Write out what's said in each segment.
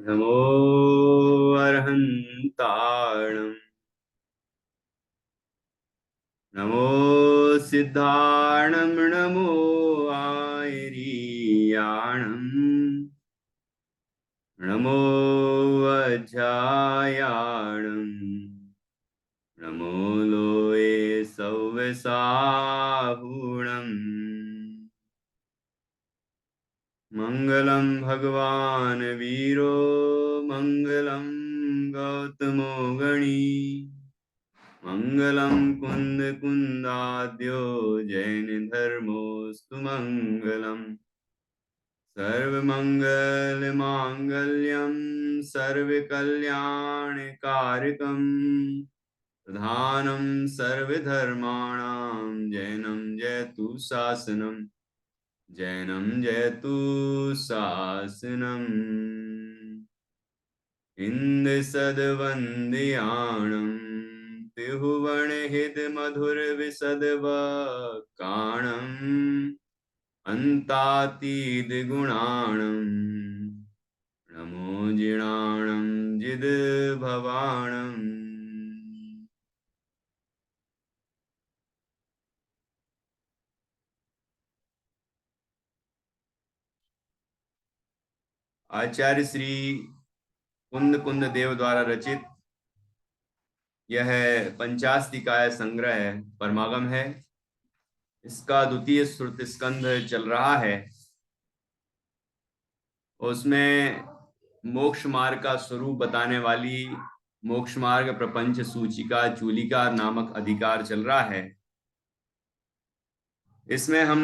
नमो अर्हन्ताणम् नमो सिद्धाणं नमो आयरीयाणम् नमो वज्रायाणम् नमो लोये सव्यसाहुणम् मङ्गलं भगवान् वीरो मङ्गलं गौतमो गणी मङ्गलं कुन्द कुन्दाद्यो जैन धर्मोऽस्तु मङ्गलम् सर्वमङ्गलमाङ्गल्यं सर्वकल्याणकारकम् प्रधानं सर्वधर्माणां जैनं जयतु शासनम् जैनं जयतु शासनम् इन्दसद्वन्द्याणं त्रिभुवनहितमधुरविशदवक्काणम् अन्तातीतगुणाणं नमो जिणाणं जिद्भवाणम् आचार्य श्री कुंद कुंद देव द्वारा रचित यह पंचास्तिकाय संग्रह परमागम है। इसका द्वितीय श्रुत स्कंध चल रहा है। उसमें मोक्ष मार्ग का स्वरूप बताने वाली मोक्ष मार्ग प्रपंच सूचिका चूलिका नामक अधिकार चल रहा है। इसमें हम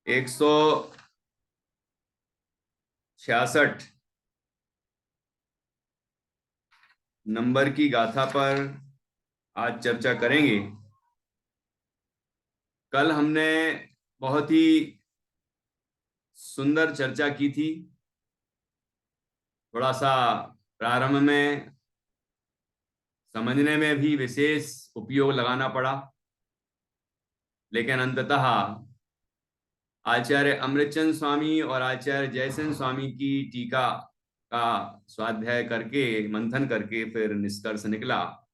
166 नंबर की गाथा पर आज चर्चा करेंगे। कल हमने बहुत ही सुंदर चर्चा की थी। थोड़ा सा प्रारंभ में समझने में भी विशेष उपयोग लगाना पड़ा, लेकिन अंततः आचार्य अमृतचंद स्वामी और आचार्य जयसेन स्वामी की टीका का स्वाध्याय करके मंथन करके फिर निष्कर्ष निकला।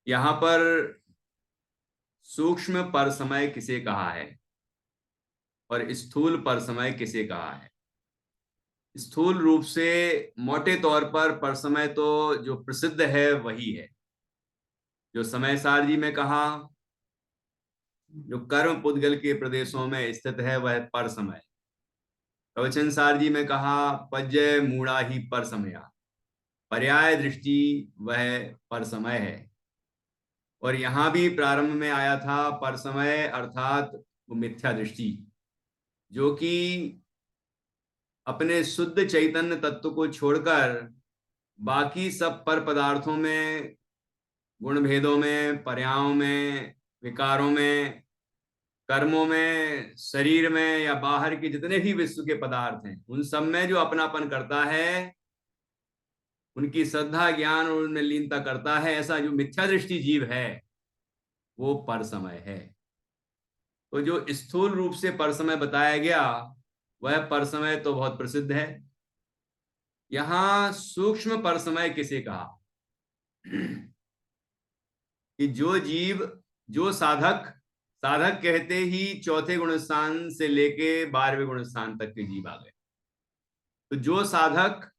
यहाँ पर सूक्ष्म पर समय किसे कहा है और स्थूल पर समय किसे कहा है। स्थूल रूप से मोटे तौर पर समय तो जो प्रसिद्ध है वही है, जो समय सारजी में कहा, जो कर्म पुद्गल के प्रदेशों में स्थित है वह पर समय। प्रवचन सारजी में कहा पज्य मूढ़ा ही पर समया, पर्याय दृष्टि वह पर समय है। और यहां भी प्रारंभ में आया था पर समय अर्थात मिथ्या दृष्टि, जो कि अपने शुद्ध चैतन्य तत्व को छोड़कर बाकी सब पर पदार्थों में, गुण भेदों में, पर्यायों में, विकारों में, कर्मों में, शरीर में या बाहर के जितने भी विश्व के पदार्थ हैं उन सब में जो अपनापन करता है, उनकी श्रद्धा ज्ञान और उनमें लीनता करता है, ऐसा जो मिथ्या दृष्टि जीव है वो पर समय है। तो जो स्थूल रूप से पर समय बताया गया वह पर समय तो बहुत प्रसिद्ध है। यहां सूक्ष्म पर समय किसे कहा कि जो जीव, जो साधक, साधक कहते ही चौथे गुण स्थान से लेके 12वें गुण स्थान तक के जीव आ गए। तो जो साधक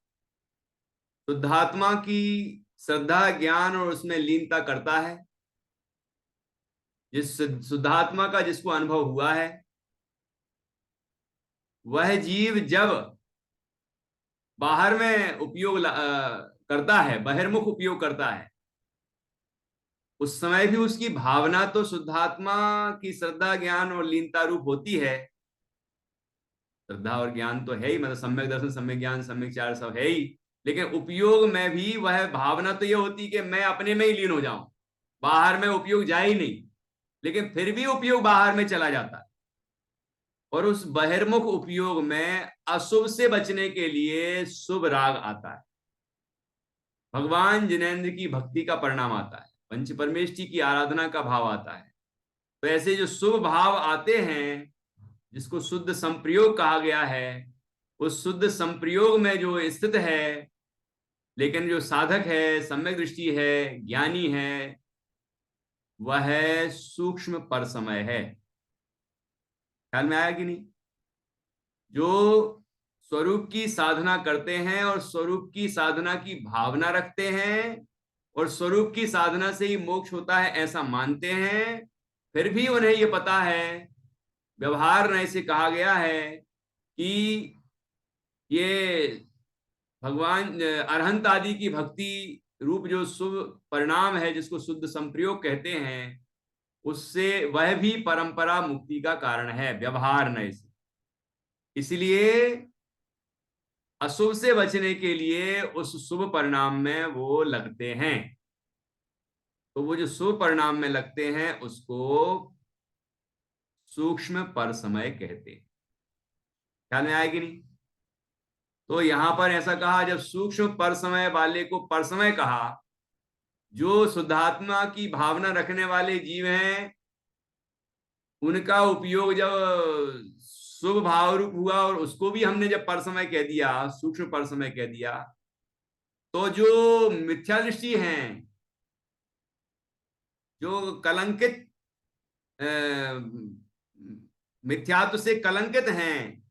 शुद्धात्मा की श्रद्धा ज्ञान और उसमें लीनता करता है, जिस शुद्धात्मा का जिसको अनुभव हुआ है, वह जीव जब बाहर में उपयोग करता है, बहिर्मुख उपयोग करता है, उस समय भी उसकी भावना तो शुद्धात्मा की श्रद्धा ज्ञान और लीनता रूप होती है। श्रद्धा और ज्ञान तो है ही, मतलब सम्यक दर्शन, सम्यक ज्ञान, सम्यक चार सब है ही, लेकिन उपयोग में भी वह भावना तो यह होती कि मैं अपने में ही लीन हो जाऊं, बाहर में उपयोग जाए ही नहीं। लेकिन फिर भी उपयोग बाहर में चला जाता है और उस बहिर्मुख उपयोग में अशुभ से बचने के लिए शुभ राग आता है, भगवान जिनेन्द्र की भक्ति का परिणाम आता है, पंच परमेष्टि की आराधना का भाव आता है। तो ऐसे जो शुभ भाव आते हैं, जिसको शुद्ध संप्रयोग कहा गया है, उस शुद्ध संप्रयोग में जो स्थित है, लेकिन जो साधक है, सम्यक दृष्टि है, ज्ञानी है, वह सूक्ष्म पर समय है। ख्याल में आया कि नहीं? जो स्वरूप की साधना करते हैं और स्वरूप की साधना की भावना रखते हैं और स्वरूप की साधना से ही मोक्ष होता है ऐसा मानते हैं, फिर भी उन्हें यह पता है, व्यवहार में इसे कहा गया है कि ये भगवान अरहंत आदि की भक्ति रूप जो शुभ परिणाम है, जिसको शुद्ध संप्रयोग कहते हैं, उससे वह भी परंपरा मुक्ति का कारण है, व्यवहार न इसे। इसलिए अशुभ से बचने के लिए उस शुभ परिणाम में वो लगते हैं। तो वो जो शुभ परिणाम में लगते हैं उसको सूक्ष्म पर समय कहते हैं। ख्याल में आएगी नहीं? तो यहां पर ऐसा कहा, जब सूक्ष्म पर समय वाले को पर समय कहा, जो शुद्धात्मा की भावना रखने वाले जीव हैं, उनका उपयोग जब शुभ भाव रूप हुआ और उसको भी हमने जब पर समय कह दिया, सूक्ष्म पर समय कह दिया, तो जो मिथ्या दृष्टि हैं, जो कलंकित मिथ्यात्व से कलंकित हैं,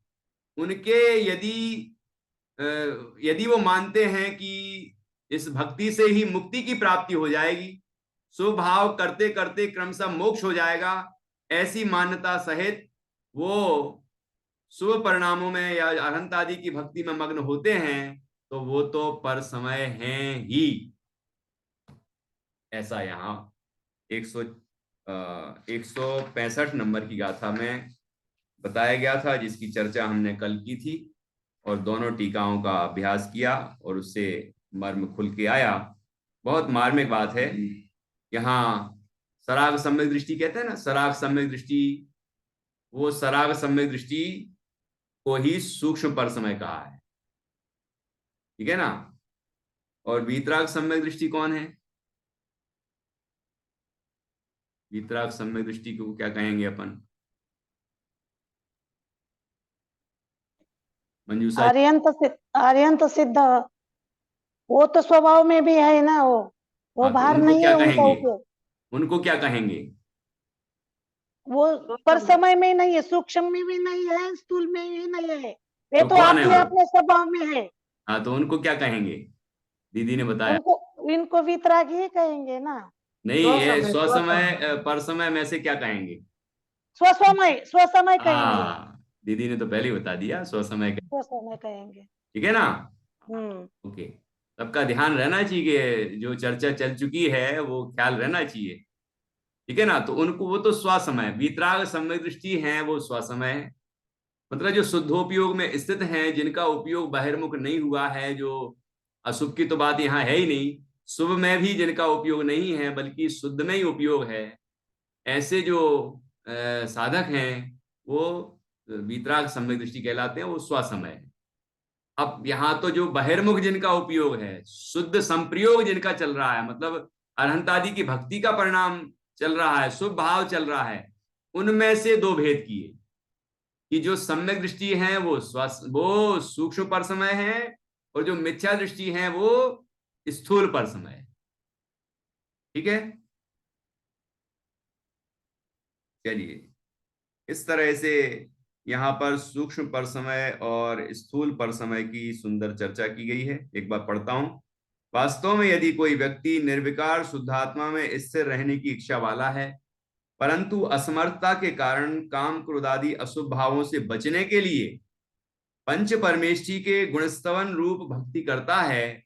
उनके यदि यदि वो मानते हैं कि इस भक्ति से ही मुक्ति की प्राप्ति हो जाएगी, स्वभाव करते करते क्रमशः मोक्ष हो जाएगा, ऐसी मान्यता सहित वो शुभ परिणामों में या अरहंत आदि की भक्ति में मग्न होते हैं, तो वो तो पर समय हैं ही। ऐसा यहाँ 165 नंबर की गाथा में बताया गया था, जिसकी चर्चा हमने कल की थी और दोनों टीकाओं का अभ्यास किया और उससे मर्म खुल के आया। बहुत मार्मिक बात है। यहाँ सराग सम्यक दृष्टि कहते हैं ना, सराग सम्यक दृष्टि, वो सराग सम्यक दृष्टि को ही सूक्ष्म पर समय कहा है। ठीक है ना? और वीतराग सम्यक दृष्टि कौन है? वीतराग सम्यक दृष्टि को क्या कहेंगे अपन? मंजूषा जी। आर्यंत सिद्ध, वो तो स्वभाव में भी है ना, वो हाँ, तो बाहर उनको नहीं क्या है उनका कहेंगे? उपयोग। उनको क्या कहेंगे? वो पर समय में नहीं है, सूक्ष्म में भी नहीं है, स्थूल में भी नहीं है, वे तो तो कौन है अपने वो? अपने स्वभाव में है। हाँ, तो उनको क्या कहेंगे? दीदी ने बताया। उनको इनको वितरागी ही कहेंगे ना। नहीं, ये स्वसमय स्वसमय स्वसमय पर समय में से क्या कहेंगे? स्वसमय स्वसमय कहेंगे। हाँ, दीदी ने तो पहले ही बता दिया, स्वसमय स्वसमय कहेंगे। ठीक है ना? हम्म। ओके। सबका ध्यान रहना चाहिए कि जो चर्चा चल चुकी है वो ख्याल रहना चाहिए। ठीक है ना? तो उनको वो तो स्वसमय, वीतराग सम्यक दृष्टि है, वो स्वसमय है। मतलब जो शुद्धोपयोग में स्थित हैं, जिनका उपयोग बहिर्मुख नहीं हुआ है, जो अशुभ की तो बात यहाँ है ही नहीं, शुभ में भी जिनका उपयोग नहीं है बल्कि शुद्ध में ही उपयोग है, ऐसे जो साधक हैं, वो वीतराग सम्यक दृष्टि कहलाते हैं, वो स्वसमय है। अब यहाँ तो जो बहिर्मुख जिनका उपयोग है, शुद्ध संप्रयोग जिनका चल रहा है, मतलब अरहंत आदि की भक्ति का परिणाम चल रहा है, शुभ भाव चल रहा है, उनमें से दो भेद किए कि जो सम्यक दृष्टि है वो सूक्ष्म पर समय है, और जो मिथ्या दृष्टि है वो स्थूल पर समय है। ठीक है? चलिए, इस तरह से यहाँ पर सूक्ष्म पर समय और स्थूल पर समय की सुंदर चर्चा की गई है। एक बार पढ़ता हूं। वास्तव में यदि कोई व्यक्ति निर्विकार शुद्धात्मा में स्थिर रहने की इच्छा वाला है, परंतु असमर्थता के कारण काम क्रोध आदि अशुभ भावों से बचने के लिए पंच परमेष्ठी के गुणस्तवन रूप भक्ति करता है,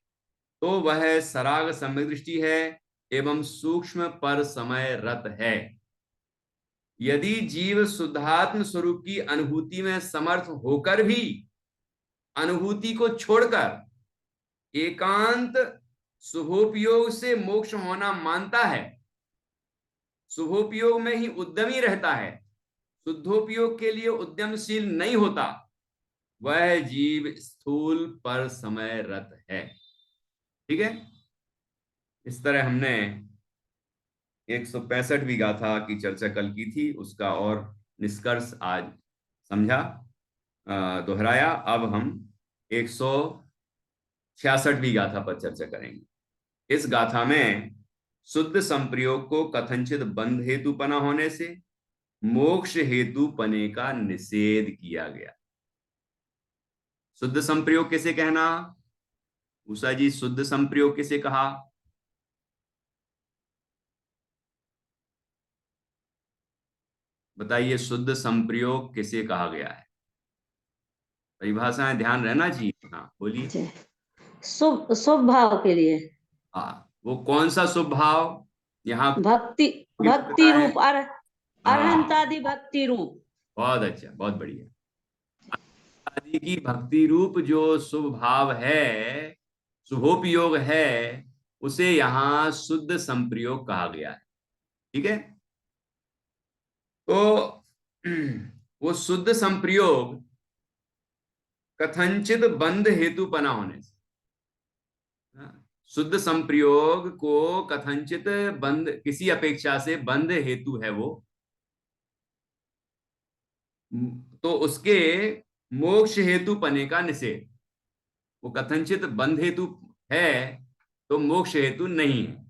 तो वह सराग सम्यक दृष्टि है एवं सूक्ष्म पर समय रत है। यदि जीव शुद्धात्म स्वरूप की अनुभूति में समर्थ होकर भी अनुभूति को छोड़कर एकांत शुभोपयोग से मोक्ष होना मानता है, शुभोपयोग में ही उद्यमी रहता है, शुद्धोपयोग के लिए उद्यमशील नहीं होता, वह जीव स्थूल पर समय रत है। ठीक है? इस तरह हमने 165वीं गाथा की चर्चा कल की थी, उसका और निष्कर्ष आज समझा। दोहराया। अब हम 166वीं गाथा पर चर्चा करेंगे। इस गाथा में शुद्ध संप्रयोग को कथनचित बंध हेतुपना होने से मोक्ष हेतुपने का निषेध किया गया। शुद्ध संप्रयोग किसे कहना? उषा जी, शुद्ध संप्रयोग किसे कहा? बताइए, शुद्ध संप्रयोग किसे कहा गया है? परिभाषाएं ध्यान रहना चाहिए। हाँ बोलिए। जी, शुभ शुभ भाव के लिए। हाँ, वो कौन सा शुभ भाव? यहाँ भक्ति, पता भक्ति है। रूप हाँ, अरहंतादि भक्ति रूप। बहुत अच्छा, बहुत बढ़िया। आदि की भक्ति रूप जो शुभ भाव है, शुभोपयोग है, उसे यहाँ शुद्ध संप्रयोग कहा गया है। ठीक है। तो वो शुद्ध संप्रयोग कथनचित बंध हेतुपना होने से, शुद्ध संप्रयोग को कथनचित बंध, किसी अपेक्षा से बंध हेतु है वो, तो उसके मोक्ष हेतु पने का निषेध। वो कथनचित बंध हेतु है तो मोक्ष हेतु नहीं है।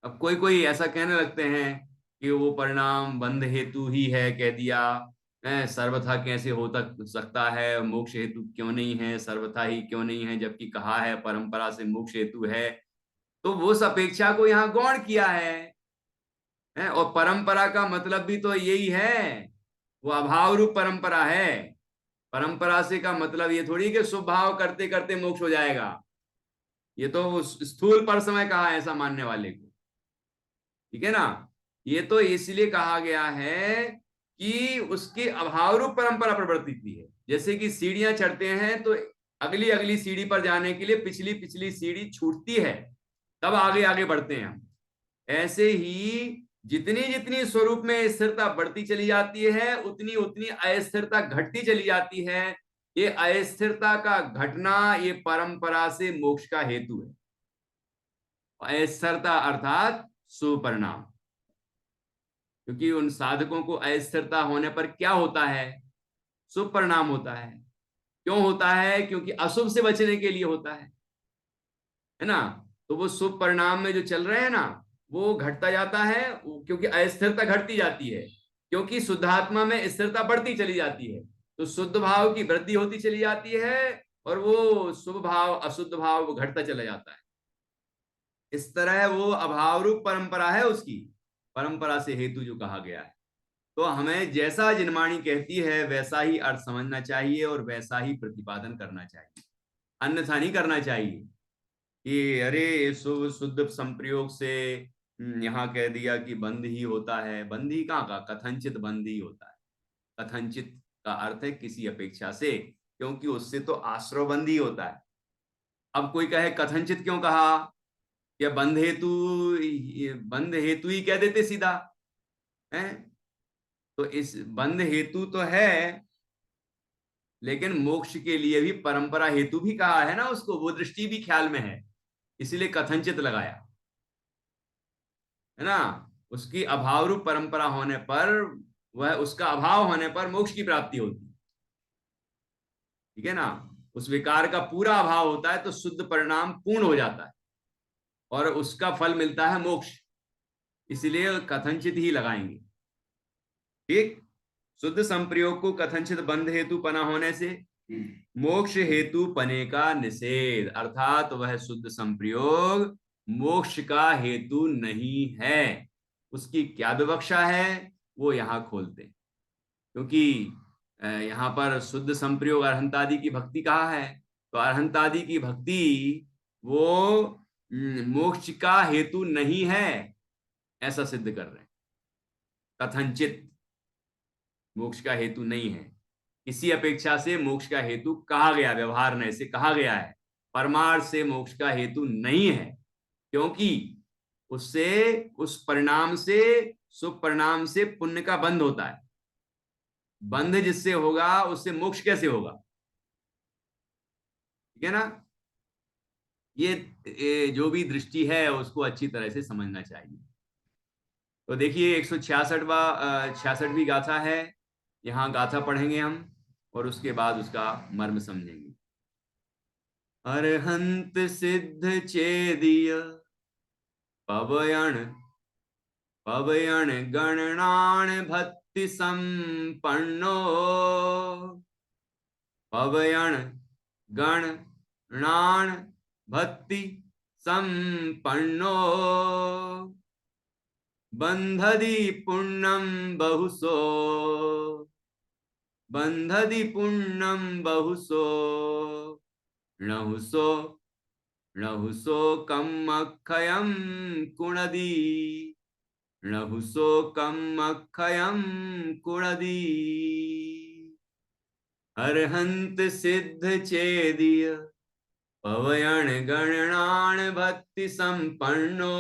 अब कोई कोई ऐसा कहने लगते हैं कि वो परिणाम बंध हेतु ही है, कह दिया है, सर्वथा कैसे हो सकता है, मोक्ष हेतु क्यों नहीं है, सर्वथा ही क्यों नहीं है, जबकि कहा है परंपरा से मोक्ष हेतु है। तो वो उस अपेक्षा को यहाँ गौण किया है, और परंपरा का मतलब भी तो यही है, वो अभाव रूप परंपरा है। परंपरा से का मतलब ये थोड़ी कि स्वभाव करते करते मोक्ष हो जाएगा। ये तो स्थूल पर समय कहा है ऐसा मानने वाले को। ठीक है ना। ये तो इसलिए कहा गया है कि उसकी अभाव रूप परंपरा प्रवर्तित की है। जैसे कि सीढ़ियां चढ़ते हैं तो अगली अगली सीढ़ी पर जाने के लिए पिछली पिछली सीढ़ी छूटती है, तब आगे आगे बढ़ते हैं हम। ऐसे ही जितनी जितनी स्वरूप में स्थिरता बढ़ती चली जाती है, उतनी उतनी अस्थिरता घटती चली जाती है। ये अस्थिरता का घटना ये परंपरा से मोक्ष का हेतु है। अस्थिरता अर्थात सुपरिणाम। क्योंकि उन साधकों को अस्थिरता होने पर क्या होता है? शुभ परिणाम होता है। क्यों होता है? क्योंकि अशुभ से बचने के लिए होता है ना। तो वो शुभ परिणाम में जो चल रहे हैं ना, वो घटता जाता है, क्योंकि अस्थिरता घटती जाती है। क्योंकि शुद्धात्मा में स्थिरता बढ़ती चली जाती है, तो शुद्ध भाव की वृद्धि होती चली जाती है, और वो शुभ भाव अशुद्ध भाव वो घटता चला जाता है। इस तरह वो अभाव रूप परंपरा है उसकी, परंपरा से हेतु जो कहा गया है। तो हमें जैसा जिनवाणी कहती है वैसा ही अर्थ समझना चाहिए और वैसा ही प्रतिपादन करना चाहिए, अन्यथा नहीं करना चाहिए कि अरे शुद्ध संप्रयोग से यहाँ कह दिया कि बंद ही होता है। बंद ही कहाँ का? कथनचित बंद ही होता है। कथनचित का अर्थ है किसी अपेक्षा से, क्योंकि उससे तो आश्रय बंद ही होता है। अब कोई कहे कथनचित क्यों कहा, या बंद हेतु ही कह देते सीधा है। तो इस बंद हेतु तो है, लेकिन मोक्ष के लिए भी परंपरा हेतु भी कहा है ना उसको, वो दृष्टि भी ख्याल में है, इसीलिए कथनचित लगाया है ना। उसकी अभाव रूप परंपरा होने पर, वह उसका अभाव होने पर मोक्ष की प्राप्ति होती है। ठीक है ना। उस विकार का पूरा अभाव होता है तो शुद्ध परिणाम पूर्ण हो जाता है और उसका फल मिलता है मोक्ष, इसलिए कथनचित ही लगाएंगे। ठीक। शुद्ध संप्रयोग को कथनचित बंध हेतु पना होने से मोक्ष हेतु पने का निषेध, अर्थात वह शुद्ध संप्रयोग मोक्ष का हेतु नहीं है। उसकी क्या विवक्षा है वो यहां खोलते हैं। क्योंकि यहां पर शुद्ध संप्रयोग अरहंतादि की भक्ति कहा है, तो अरहंतादि की भक्ति वो मोक्ष का हेतु नहीं है, ऐसा सिद्ध कर रहे हैं। कथनचित मोक्ष का हेतु नहीं है, किसी अपेक्षा से मोक्ष का हेतु कहा गया, व्यवहार ने से कहा गया है, परमार्थ से मोक्ष का हेतु नहीं है। क्योंकि उससे, उस परिणाम से, शुभ परिणाम से पुण्य का बंध होता है। बंध जिससे होगा उससे मोक्ष कैसे होगा? ठीक है ना। ये जो भी दृष्टि है उसको अच्छी तरह से समझना चाहिए। तो देखिए 166वीं गाथा है, यहाँ गाथा पढ़ेंगे हम। और उसके बाद उसका मर्म समझेंगे। अरहंत सिद्ध चेदिय पवयण पवयण गणनान भक्ति संपन्नो पवयण गणनान भक्ति संपन्नो बंधति पुण्यम बहुसो बंधति पुण्यम बहुसो नहुसो नहुसो कम अक्षयम कुणदी नहुसो कम अक्षयम कुणदी अरहंत सिद्ध चेदिय पवयण गणनान भक्ति संपन्नो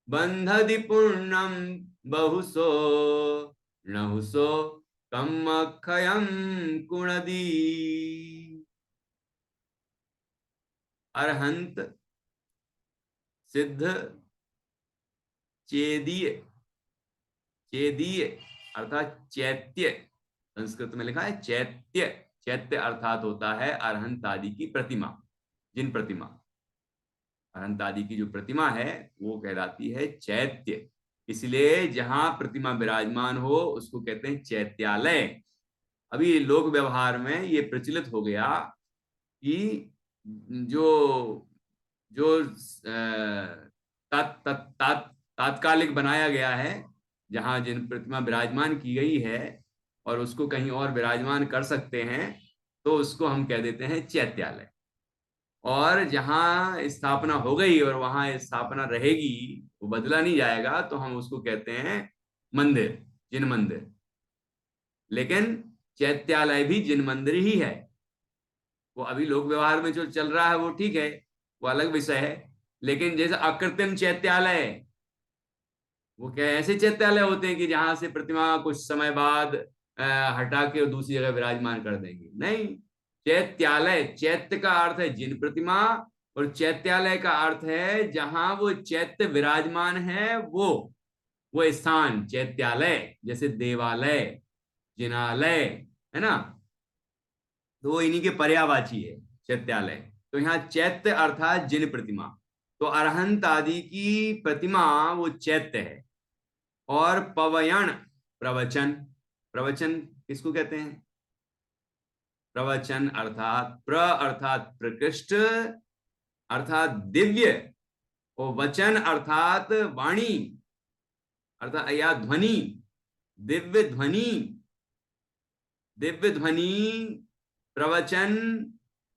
बंधति पुण्यम बहुसो नहुसो कम अक्षयम कुणदी। अरहंत सिद्ध चेदीय चेदीय अर्थात चैत्य, संस्कृत में लिखा है चैत्य। चैत्य अर्थात होता है अरहंत आदि की प्रतिमा, जिन प्रतिमा अरहंत आदि की जो प्रतिमा है वो कहलाती है चैत्य। इसलिए जहां प्रतिमा विराजमान हो उसको कहते हैं चैत्यालय। अभी लोक व्यवहार में ये प्रचलित हो गया कि जो जो तात्कालिक बनाया गया है, जहां जिन प्रतिमा विराजमान की गई है और उसको कहीं और विराजमान कर सकते हैं, तो उसको हम कह देते हैं चैत्यालय। और जहां स्थापना हो गई और वहां स्थापना रहेगी, वो बदला नहीं जाएगा, तो हम उसको कहते हैं मंदिर, जिन मंदिर। लेकिन चैत्यालय भी जिन मंदिर ही है। वो अभी लोक व्यवहार में जो चल रहा है वो ठीक है, वो अलग विषय है। लेकिन जैसे अकृत्रिम चैत्यालय, वो क्या ऐसे चैत्यालय होते हैं कि जहां से प्रतिमा कुछ समय बाद हटा के दूसरी जगह विराजमान कर देंगे? नहीं, चैत्यालय, चैत्य का अर्थ है जिन प्रतिमा, और चैत्यालय का अर्थ है जहां वो चैत्य विराजमान है, वो स्थान चैत्यालय। जैसे देवालय, जिनालय, है ना, तो वो इन्हीं के पर्यायवाची है चैत्यालय। तो यहाँ चैत्य अर्थात जिन प्रतिमा, तो अरहंत आदि की प्रतिमा वो चैत्य है। और पवयण प्रवचन, प्रवचन किसको कहते हैं? प्रवचन अर्थात अर्थात प्रकृष्ट अर्थात दिव्य, और वचन अर्थात वाणी अर्थात या ध्वनि, दिव्य ध्वनि, दिव्य ध्वनि, प्रवचन,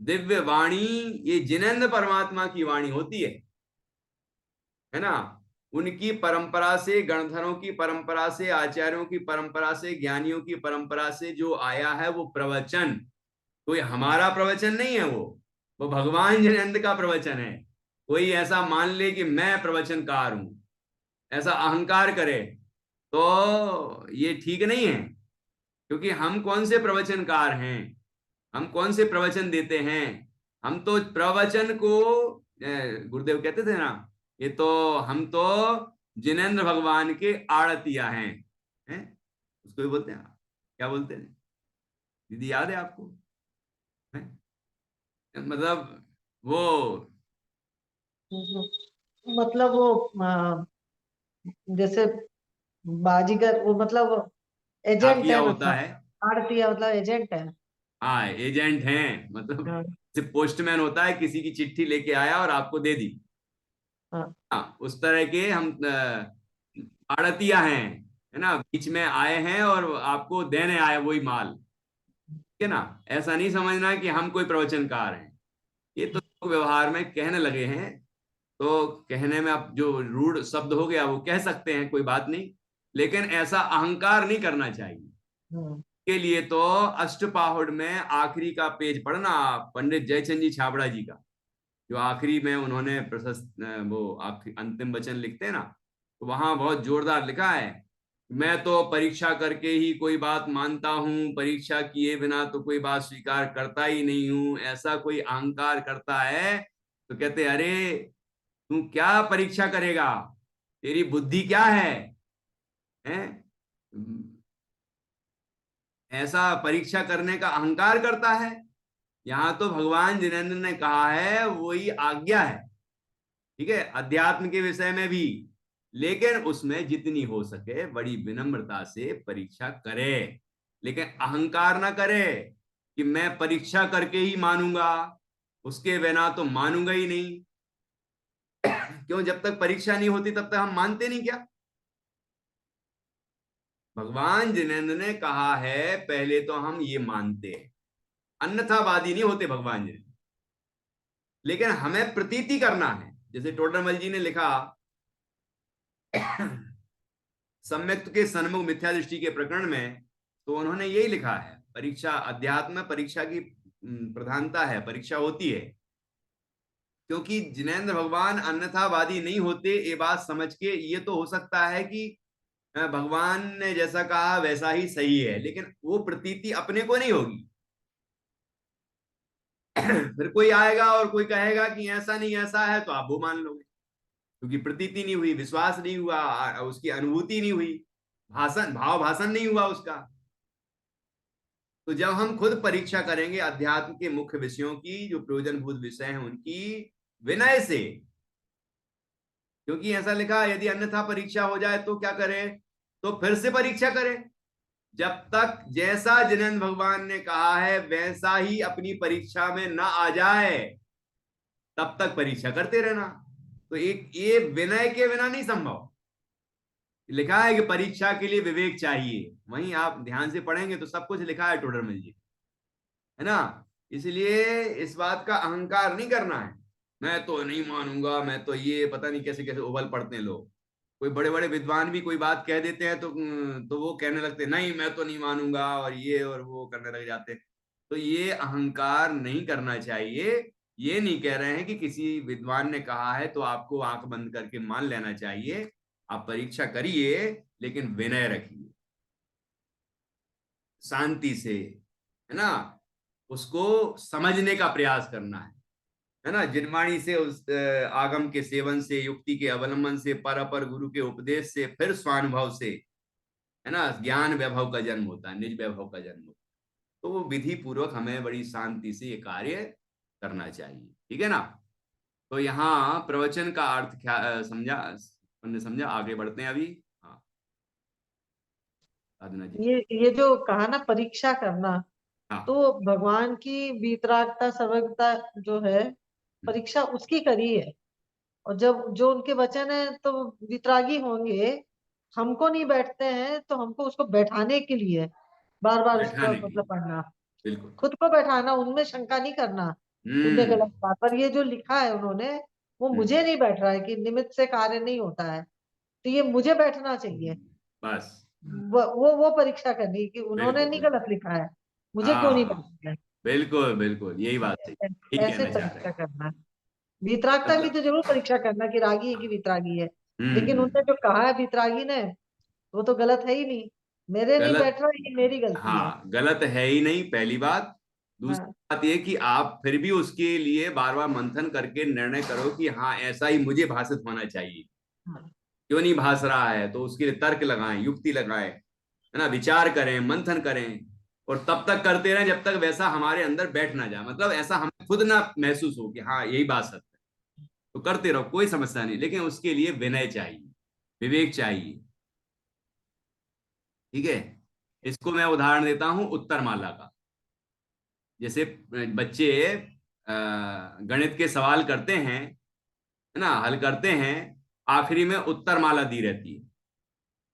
दिव्य वाणी, ये जिनेंद्र परमात्मा की वाणी होती है ना। उनकी परंपरा से, गणधरों की परंपरा से, आचार्यों की परंपरा से, ज्ञानियों की परंपरा से जो आया है वो प्रवचन। कोई हमारा प्रवचन नहीं है, वो भगवान जिनेंद्र का प्रवचन है। कोई ऐसा मान ले कि मैं प्रवचनकार हूं, ऐसा अहंकार करे, तो ये ठीक नहीं है। क्योंकि हम कौन से प्रवचनकार हैं? हम कौन से प्रवचन देते हैं? हम तो प्रवचन को गुरुदेव कहते थे ना, ये तो हम तो जिनेंद्र भगवान के आड़तिया हैं। उसको भी बोलते हैं, क्या बोलते हैं दीदी, याद है आपको? है? मतलब वो मतलब वो जैसे बाजीगर, वो मतलब एजेंट डाकिया है, होता मतलब है। आड़तिया मतलब एजेंट है। हाँ, एजेंट हैं, मतलब हाँ जैसे पोस्टमैन होता है, किसी की चिट्ठी लेके आया और आपको दे दी। हाँ हाँ, उस तरह के हम आड़तिया हैं, है ना, बीच में आए हैं और आपको देने आए वही माल, ठीक है ना। ऐसा नहीं समझना कि हम कोई प्रवचनकार हैं। ये तो लोग व्यवहार में कहने लगे हैं, तो कहने में अब जो रूढ़ शब्द हो गया वो कह सकते हैं, कोई बात नहीं। लेकिन ऐसा अहंकार नहीं करना चाहिए। हाँ के लिए तो अष्टपाहुड़ में आखिरी का पेज पढ़ना, पंडित जयचंद जी छाबड़ा जी का, जो आखिरी में उन्होंने प्रशस्त वो आखिरी अंतिम वचन लिखते हैं ना, तो वहां बहुत जोरदार लिखा है, मैं तो परीक्षा करके ही कोई बात मानता हूं, परीक्षा किए बिना तो कोई बात स्वीकार करता ही नहीं हूं। ऐसा कोई अहंकार करता है तो कहते अरे तू क्या परीक्षा करेगा, तेरी बुद्धि क्या है, हैं? ऐसा परीक्षा करने का अहंकार करता है। यहाँ तो भगवान जिनेंद्र ने कहा है वही आज्ञा है, ठीक है, अध्यात्म के विषय में भी, लेकिन उसमें जितनी हो सके बड़ी विनम्रता से परीक्षा करे, लेकिन अहंकार ना करे कि मैं परीक्षा करके ही मानूंगा, उसके बिना तो मानूंगा ही नहीं। क्यों? जब तक परीक्षा नहीं होती तब तक हम मानते नहीं क्या? भगवान जिनेंद्र ने कहा है पहले तो हम ये मानते हैं, अन्यथावादी नहीं होते भगवान जी। लेकिन हमें प्रतीति करना है, जैसे टोडरमल जी ने लिखा सम्यक्त के सन्मुख मिथ्या दृष्टि के प्रकरण में, तो उन्होंने यही लिखा है परीक्षा, अध्यात्म में परीक्षा की प्रधानता है, परीक्षा होती है, क्योंकि जिनेंद्र भगवान अन्यथावादी नहीं होते। ये बात समझ के ये तो हो सकता है कि भगवान ने जैसा कहा वैसा ही सही है, लेकिन वो प्रतीति अपने को नहीं होगी। फिर कोई आएगा और कोई कहेगा कि ऐसा नहीं ऐसा है, तो आप वो मान लोगे, क्योंकि प्रतीति नहीं हुई, विश्वास नहीं हुआ, उसकी अनुभूति नहीं हुई, भाषण भाव भाषण नहीं हुआ उसका। तो जब हम खुद परीक्षा करेंगे अध्यात्म के मुख्य विषयों की, जो प्रयोजनभूत विषय हैं उनकी, विनय से, क्योंकि ऐसा लिखा यदि अन्यथा परीक्षा हो जाए तो क्या करें, तो फिर से परीक्षा करें। जब तक जैसा जिनेंद्र भगवान ने कहा है वैसा ही अपनी परीक्षा में ना आ जाए तब तक परीक्षा करते रहना। तो एक ये विनय के बिना नहीं संभव। लिखा है कि परीक्षा के लिए विवेक चाहिए, वहीं आप ध्यान से पढ़ेंगे तो सब कुछ लिखा है टोडरमल जी, है ना। इसलिए इस बात का अहंकार नहीं करना है, मैं तो नहीं मानूंगा, मैं तो ये, पता नहीं कैसे कैसे उबल पड़ते हैं लोग। कोई बड़े बड़े विद्वान भी कोई बात कह देते हैं तो वो कहने लगते हैं नहीं मैं तो नहीं मानूंगा, और ये और वो करने लग जाते हैं। तो ये अहंकार नहीं करना चाहिए। ये नहीं कह रहे हैं कि किसी विद्वान ने कहा है तो आपको आंख बंद करके मान लेना चाहिए। आप परीक्षा करिए, लेकिन विनय रखिए, शांति से, है ना, उसको समझने का प्रयास करना है ना। जिनवाणी से, उस आगम के सेवन से, युक्ति के अवलंबन से, पर अपर गुरु के उपदेश से, फिर स्वानुभव से, है ना, ज्ञान वैभव का जन्म होता है, निज वैभव का जन्म होता है। तो वो विधि पूर्वक हमें बड़ी शांति से ये कार्य करना चाहिए, ठीक है ना। तो यहाँ प्रवचन का अर्थ क्या समझा, हमने समझा। आगे बढ़ते हैं अभी। हाँ साधना जी। ये जो कहा ना परीक्षा करना, हाँ। तो भगवान की वीतरागता सर्वज्ञता जो है, परीक्षा उसकी करी है। और जब जो उनके वचन है तो वितरागी होंगे, हमको नहीं बैठते हैं तो हमको उसको बैठाने के लिए बार बार उसका बैठाने के मतलब लिए, पढ़ना, बिल्कुल। खुद को बैठाना, उनमें शंका नहीं करना। उनने हम्म। गलत बात पर ये जो लिखा है उन्होंने, वो मुझे नहीं बैठ रहा है कि निमित्त से कार्य नहीं होता है, तो ये मुझे बैठना चाहिए। बस। वो परीक्षा करनी कि उन्होंने बिल्कुल नहीं बिल्कुल। गलत लिखा है, मुझे क्यों नहीं हाँ बैठना है। बिल्कुल बिल्कुल, यही बात सही, ठीक ऐसे कहना चाह रहे परीक्षा हैं। करना है। वितरागता की मतलब तो जरूर परीक्षा करना कि रागी है कि वितरागी है, लेकिन हम्म। उनने जो कहा है वितरागी ने, वो तो गलत है ही नहीं। मेरे नहीं गलत, बैठ रहा, ये मेरी गलती है। हाँ गलत है ही नहीं, पहली बात। दूसरी हाँ बात ये कि आप फिर भी उसके लिए बार बार मंथन करके निर्णय करो कि हाँ ऐसा ही मुझे भाषित होना चाहिए। हाँ क्यों नहीं भाष रहा है, तो उसके लिए तर्क लगाएं, युक्ति लगाएं, है ना, विचार करें, मंथन करें, और तब तक करते रहें जब तक वैसा हमारे अंदर बैठ ना जाए, मतलब ऐसा हमें खुद ना महसूस हो कि हाँ यही बात सत्य है। तो करते रहो, कोई समस्या नहीं, लेकिन उसके लिए विनय चाहिए, विवेक चाहिए, ठीक है। इसको मैं उदाहरण देता हूं उत्तरमाला का। जैसे बच्चे गणित के सवाल करते हैं, है ना, हल करते हैं, आखिरी में उत्तरमाला दी रहती है,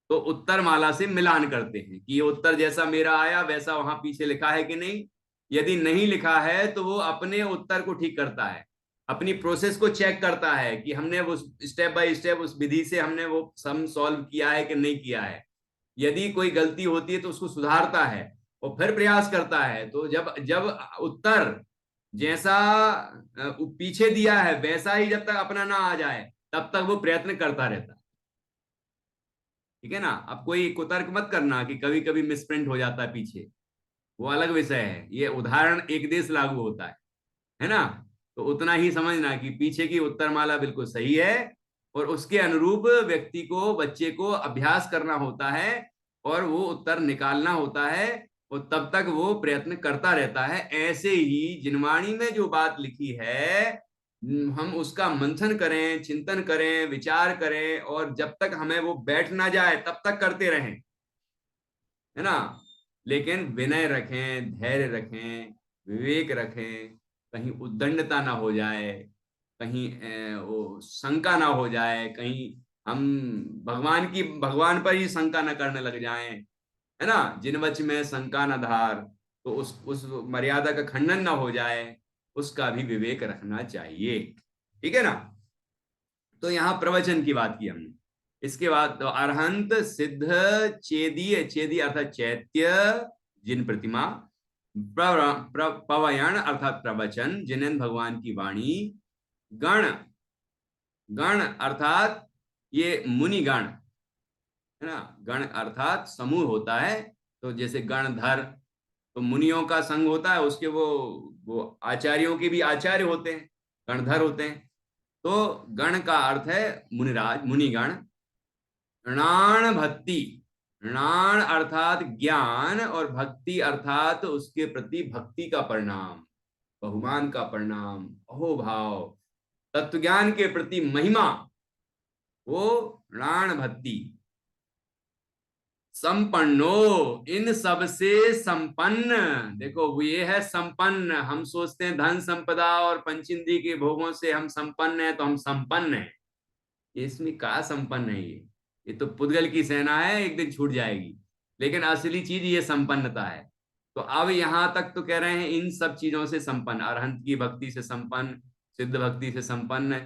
तो उत्तरमाला से मिलान करते हैं कि ये उत्तर जैसा मेरा आया वैसा वहां पीछे लिखा है कि नहीं। यदि नहीं लिखा है तो वो अपने उत्तर को ठीक करता है, अपनी प्रोसेस को चेक करता है कि हमने वो स्टेप बाय स्टेप उस विधि से हमने वो सम सॉल्व किया है कि नहीं किया है। यदि कोई गलती होती है तो उसको सुधारता है और फिर प्रयास करता है। तो जब जब उत्तर जैसा पीछे दिया है वैसा ही जब तक अपना ना आ जाए तब तक वो प्रयत्न करता रहता है, ठीक है ना। अब कोई कुतर्क मत करना कि कभी कभी मिसप्रिंट हो जाता है पीछे, वो अलग विषय है, ये उदाहरण एक देश लागू होता है ना। तो उतना ही समझना कि पीछे की उत्तरमाला बिल्कुल सही है, और उसके अनुरूप व्यक्ति को, बच्चे को अभ्यास करना होता है और वो उत्तर निकालना होता है। वो तब तक वो प्रयत्न करता रहता है। ऐसे ही जिनवाणी में जो बात लिखी है, हम उसका मंथन करें, चिंतन करें, विचार करें, और जब तक हमें वो बैठ ना जाए तब तक करते रहें, है ना। लेकिन विनय रखें, धैर्य रखें, विवेक रखें, कहीं उद्दंडता ना हो जाए, कहीं वो शंका ना हो जाए, कहीं हम भगवान पर ही शंका ना करने लग जाएं, है ना। जिन वच में शंका न धार, तो उस मर्यादा का खंडन ना हो जाए, उसका भी विवेक रखना चाहिए। ठीक है ना। तो यहाँ प्रवचन की बात की हमने। इसके बाद तो अरहंत सिद्ध चेदीय, चेदी अर्थात चैत्य, जिन प्रतिमा, पवयन अर्थात प्रवचन, जिनन भगवान की वाणी, गण, गण अर्थात ये मुनिगण, है ना। गण अर्थात समूह होता है। तो जैसे गणधर, तो मुनियों का संघ होता है, उसके वो आचार्यों के भी आचार्य होते हैं, गणधर होते हैं। तो गण का अर्थ है मुनिराज, मुनिगण। ऋणाण भक्ति, ऋणाण अर्थात ज्ञान, और भक्ति अर्थात उसके प्रति भक्ति का परिणाम, बहुमान का परिणाम, अहोभाव, तत्व ज्ञान के प्रति महिमा, वो ऋणाण भक्ति। संपन्नो, इन सब से संपन्न। देखो वो ये है संपन्न। हम सोचते हैं धन संपदा और पंचेंद्रिय के भोगों से हम संपन्न हैं, तो हम संपन्न हैं। इसमें कहा संपन्न है ये तो पुद्गल की सेना है, एक दिन छूट जाएगी। लेकिन असली चीज ये संपन्नता है। तो अब यहां तक तो कह रहे हैं इन सब चीजों से संपन्न, अरहंत की भक्ति से संपन्न, सिद्ध भक्ति से संपन्न,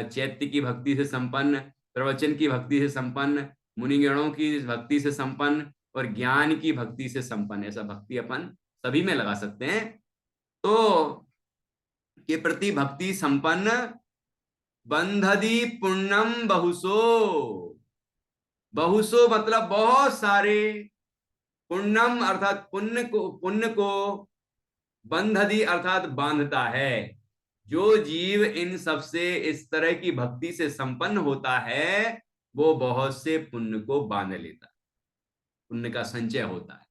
चैत्य की भक्ति से संपन्न, प्रवचन की भक्ति से संपन्न, मुनिगणों की भक्ति से संपन्न, और ज्ञान की भक्ति से संपन्न। ऐसा भक्ति अपन सभी में लगा सकते हैं। तो के प्रति भक्ति संपन्न, बंधदी पुण्यम बहुसो, बहुसो मतलब बहुत सारे, पुण्यम अर्थात पुण्य को, बंधदी अर्थात बांधता है। जो जीव इन सब से इस तरह की भक्ति से संपन्न होता है, वो बहुत से पुण्य को बांध लेता है, पुण्य का संचय होता है।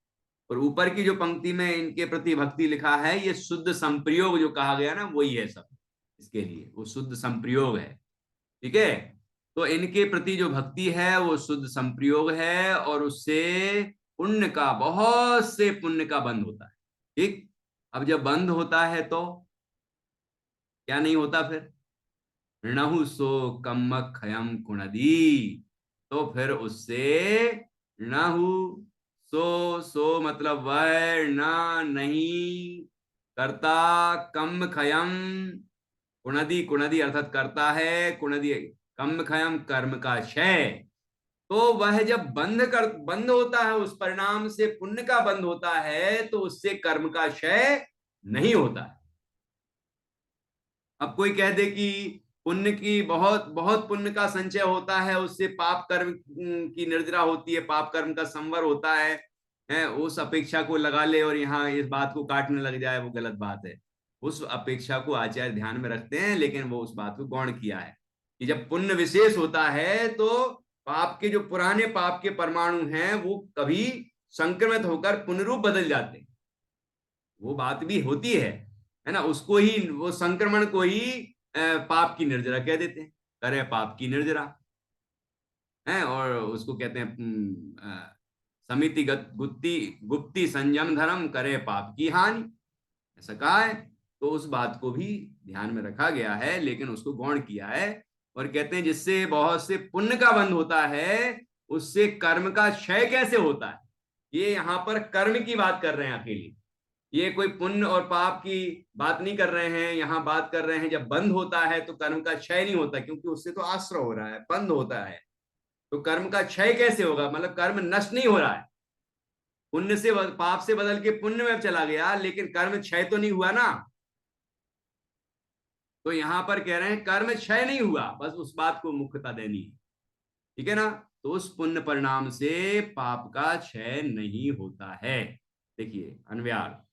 और ऊपर की जो पंक्ति में इनके प्रति भक्ति लिखा है, ये शुद्ध संप्रयोग जो कहा गया ना, वही है सब इसके लिए, वो शुद्ध संप्रयोग है। ठीक है। तो इनके प्रति जो भक्ति है वो शुद्ध संप्रयोग है, और उससे पुण्य का, बहुत से पुण्य का बंध होता है। ठीक। अब जब बंध होता है तो क्या नहीं होता फिर, ऋणहु सो कम खयम कुणदी, तो फिर उससे ऋणहु सो मतलब वह न नहीं करता, कम खयम, कुणदी, कुणदी अर्थात करता है, कुणदी कम खयम कर्म का क्षय। तो वह जब बंद होता है, उस परिणाम से पुण्य का बंद होता है, तो उससे कर्म का क्षय नहीं होता है। अब कोई कह दे कि पुण्य की बहुत बहुत पुण्य का संचय होता है, उससे पाप कर्म की निर्जरा होती है, पाप कर्म का संवर होता है, उस अपेक्षा को लगा ले और यहाँ इस बात को काटने लग जाए, वो गलत बात है। उस अपेक्षा को आचार्य ध्यान में रखते हैं, लेकिन वो उस बात को गौण किया है कि जब पुण्य विशेष होता है, तो पाप के जो पुराने पाप के परमाणु हैं वो कभी संक्रमित होकर पुनरूप बदल जाते हैं। वो बात भी होती है ना। उसको ही, वो संक्रमण को ही पाप की निर्जरा कह देते हैं, करे पाप की निर्जरा है। और उसको कहते हैं समिति गुप्ति गुप्ति संयम धर्म, करे पाप की हानि, ऐसा कहा है। तो उस बात को भी ध्यान में रखा गया है, लेकिन उसको गौण किया है। और कहते हैं जिससे बहुत से पुण्य का बंध होता है, उससे कर्म का क्षय कैसे होता है। ये यहाँ पर कर्म की बात कर रहे हैं अकेली, ये कोई पुण्य और पाप की बात नहीं कर रहे हैं। यहाँ बात कर रहे हैं जब बंद होता है तो कर्म का क्षय नहीं होता, क्योंकि उससे तो आश्रय हो रहा है, बंद होता है। तो कर्म का क्षय कैसे होगा, मतलब कर्म नष्ट नहीं हो रहा है, पुण्य से पाप से बदल के पुण्य में चला गया, लेकिन कर्म क्षय तो नहीं हुआ ना। तो यहां पर कह रहे हैं कर्म क्षय नहीं हुआ, बस उस बात को मुख्यता देनी है। ठीक है ना। तो उस पुण्य परिणाम से पाप का क्षय नहीं होता है। देखिए अन्वयार्थ,